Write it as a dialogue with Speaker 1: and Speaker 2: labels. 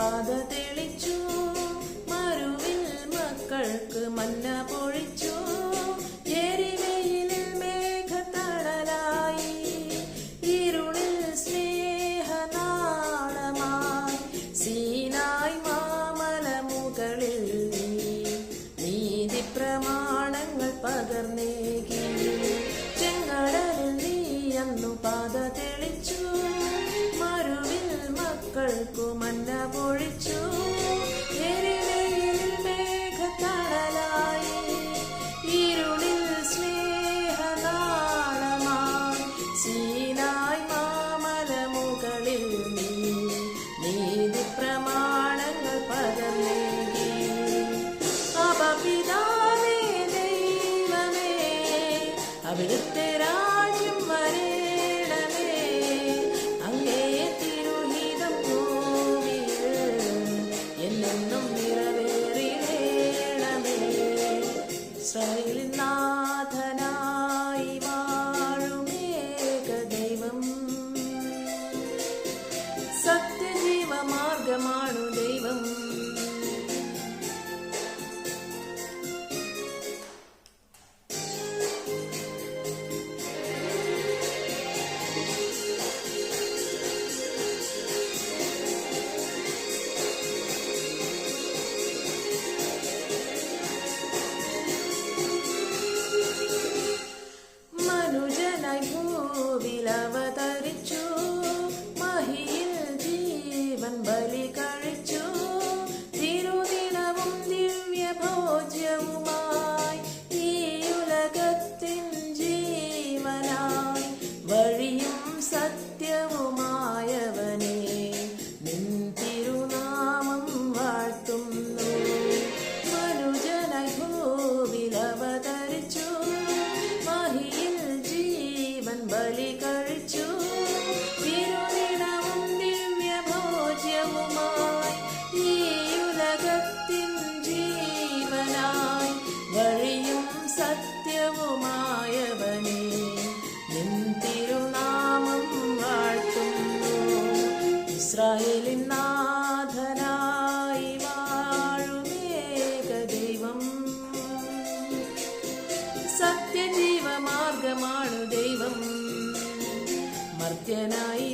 Speaker 1: പാത തെളിച്ചു, മരുവിൽ മക്കൾക്ക് മന്ന പൊഴിച്ചു. എരിവെയിലിൽ മേഘത്തണലായി, ഇരുളിൽ സ്നേഹനാളമായി. സീനായ് മാമല മുകളിൽ നീതി പ്രമാണങ്ങൾ പകർന്നേകി. ചെങ്കടലിൽ നീ അന്നു പാത തെളിച്ചു, മരുവിൽ മക്കൾക്കു മന്ന പൊഴിച്ചു. എരിവെയിലിൽ മേഘത്തണലായി, ഇരുളിൽ സ്നേഹനാളമായി. സീനായ് മാമല മുകളിൽ നീതി പ്രമാണങ്ങൾ പകർന്നേകി. അപപിതാവേ ദൈവമേ, അവിടുത്തെ രാജ്യം വരേണമേ. അങ്ങേ തിരുഹിതം ഭൂമിയിൽ എന്നെന്നും നിറവേറിടേണമേ. ഇസ്രായേലിൻ നാഥനായി വാഴുമേക ദൈവം, സത്യജീവമാർഗമാണു ദൈവം. മനുജനായി ഭൂവിലവതരിച്ചു, മഹിയിൽ ജീവൻ ബലി കഴിച്ചു. തിരുദിനവും ദിവ്യഭോജ്യവുമായി, ഈ ഉലകത്തിൻ ജീവനായി. വഴിയും സത്യവുമായവനെ, നിൻ തിരുനാമം വാഴ്ത്തുന്നു. മനുജനായി ഭൂവിലവതരിച്ചു, മഹിയിൽ ജീവൻ ബലി കഴിച്ചു. തിരുദിനവും ദിവ്യഭോജ്യവുമായി, ഈ ഉലകത്തിൻ ജീവനായി. വഴിയും സത്യവുമായവനെ, നിൻ തിരുനാമം വാഴ്ത്തുന്നു. ഇസ്രായേലിൻ നാഥനായി വാഴുമേക ദൈവം, സത്യജീവമാർഗമാണു ദൈവം. മർത്യനായി